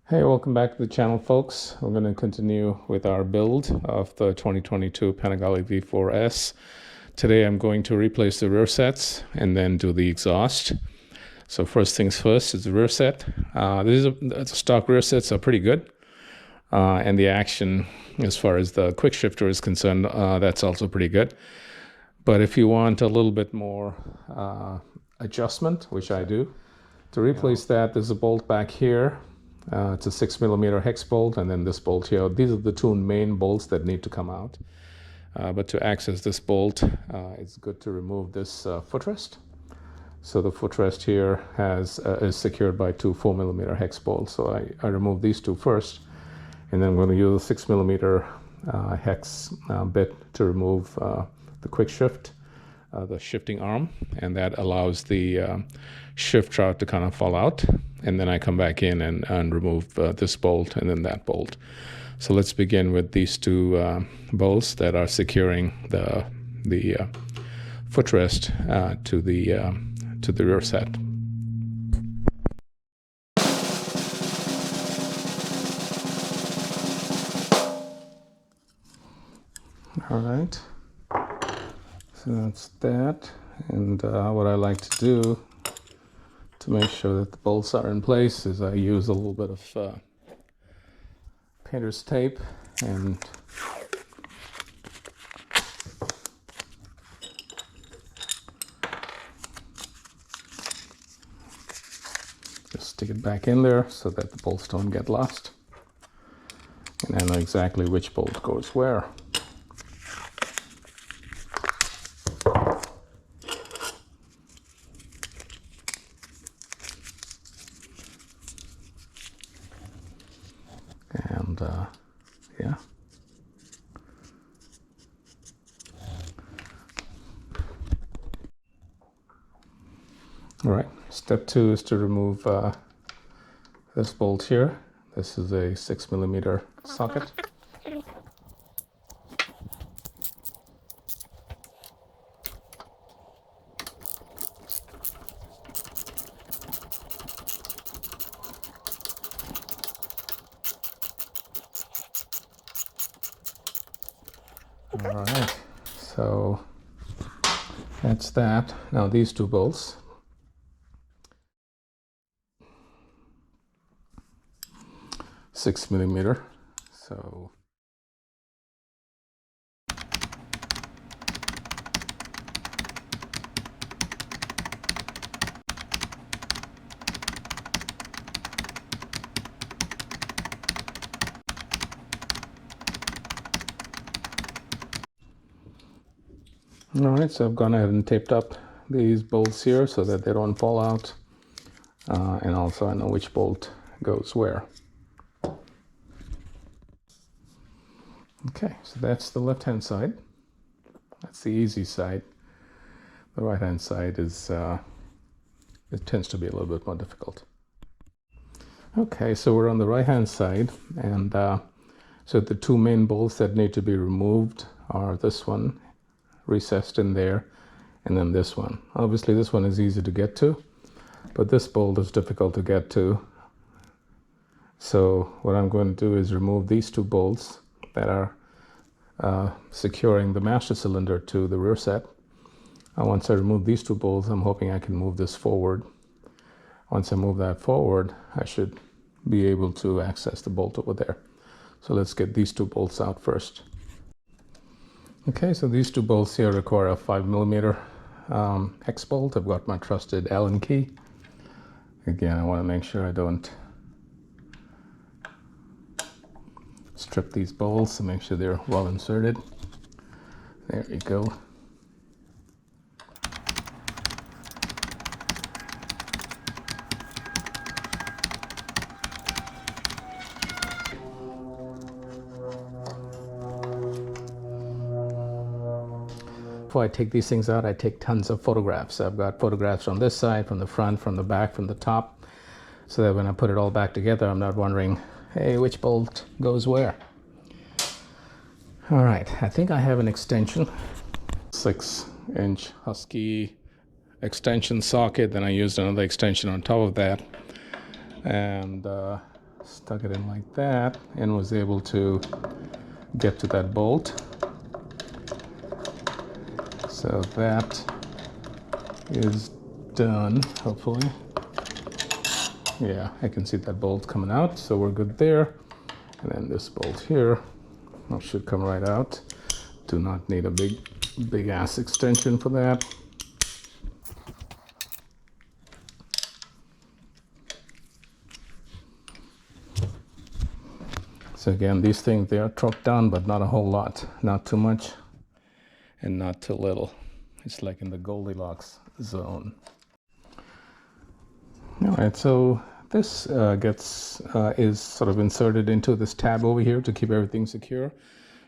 Hey, welcome back to the channel, folks. We're going to continue with our build of the 2022 Panigale V4S. Today I'm going to replace the rear sets and then do the exhaust. So first things first is the rear set. The stock rear sets are pretty good. And the action, as far as the quick shifter is concerned, that's also pretty good. But if you want a little bit more adjustment, which I do, to replace that, there's a bolt back here. It's a 6mm hex bolt, and then this bolt here. These are the two main bolts that need to come out. But to access this bolt, it's good to remove this footrest. So the footrest here is secured by two 4mm hex bolts. So I remove these two first, and then I'm going to use a 6mm hex bit to remove the quick shift, the shifting arm, and that allows the shift rod to kind of fall out. And then I come back in and remove this bolt and then that bolt. So let's begin with these two bolts that are securing the footrest to the rear set. All right. So that's that. And what I like to do to make sure that the bolts are in place is I use a little bit of painter's tape and just stick it back in there so that the bolts don't get lost. And I know exactly which bolt goes where. And yeah. All right, step 2 is to remove this bolt here. This is a 6mm socket. All right, so that's that. Now these two bolts. 6mm. So all right, so I've gone ahead and taped up these bolts here so that they don't fall out. And also I know which bolt goes where. Okay, so that's the left-hand side. That's the easy side. The right-hand side is, it tends to be a little bit more difficult. Okay, so we're on the right-hand side, and so the two main bolts that need to be removed are this one, recessed in there, and then this one. Obviously this one is easy to get to, but this bolt is difficult to get to. So what I'm going to do is remove these two bolts that are securing the master cylinder to the rear set. Once I remove these two bolts, I'm hoping I can move this forward. Once I move that forward, I should be able to access the bolt over there. So let's get these two bolts out first. Okay, so these two bolts here require a 5mm hex bolt. I've got my trusted Allen key. Again, I want to make sure I don't strip these bolts and make sure they're well inserted. There you go. Before I take these things out, I take tons of photographs. I've got photographs from this side, from the front, from the back, from the top, so that when I put it all back together, I'm not wondering, hey, which bolt goes where? All right, I think I have an extension. 6-inch Husky extension socket. Then I used another extension on top of that. And stuck it in like that, and was able to get to that bolt. So that is done, hopefully. Yeah, I can see that bolt coming out, so we're good there. And then this bolt here should come right out. Do not need a big ass extension for that. So again, these things, they are torqued down, but not a whole lot. Not too much and not too little. It's like in the Goldilocks zone. All right, so this is sort of inserted into this tab over here to keep everything secure.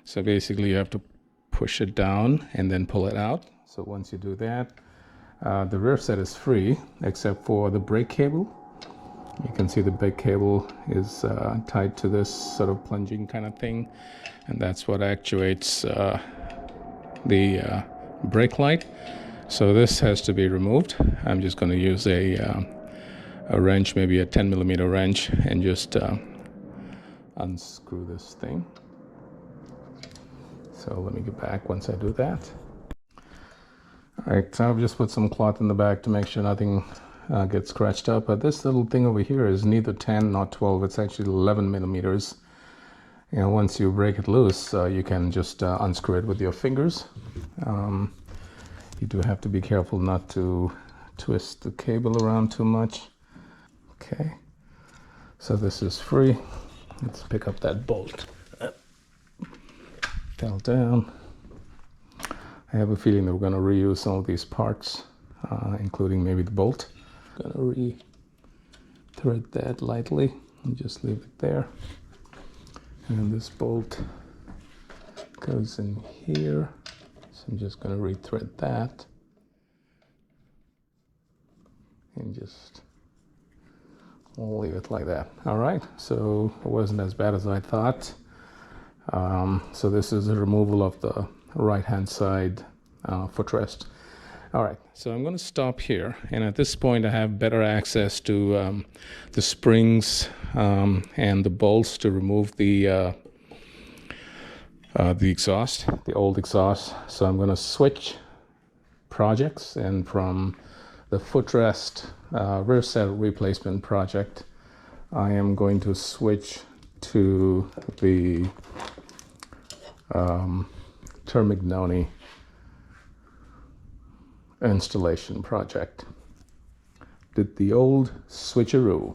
So basically you have to push it down and then pull it out. So once you do that, the rear set is free except for the brake cable. You can see the brake cable is tied to this sort of plunging kind of thing, and that's what actuates the brake light. So this has to be removed. I'm just going to use a wrench, maybe a 10mm wrench, and just unscrew this thing. So let me get back once I do that. All right, so I've just put some cloth in the back to make sure nothing gets scratched up. But this little thing over here is neither 10 nor 12. It's actually 11mm. You know, once you break it loose, you can just unscrew it with your fingers. You do have to be careful not to twist the cable around too much. Okay, so this is free. Let's pick up that bolt. Fell down. I have a feeling that we're going to reuse some of these parts, including maybe the bolt. Going to re-thread that lightly and just leave it there. And this bolt goes in here. So I'm just going to re-thread that. And just leave it like that. All right, so it wasn't as bad as I thought. So this is a removal of the right-hand side footrest. All right, so I'm going to stop here, and at this point I have better access to the springs and the bolts to remove the exhaust, the old exhaust. So I'm going to switch projects, and from the footrest rear set replacement project, I am going to switch to the Termignoni installation project. Did the old switcheroo.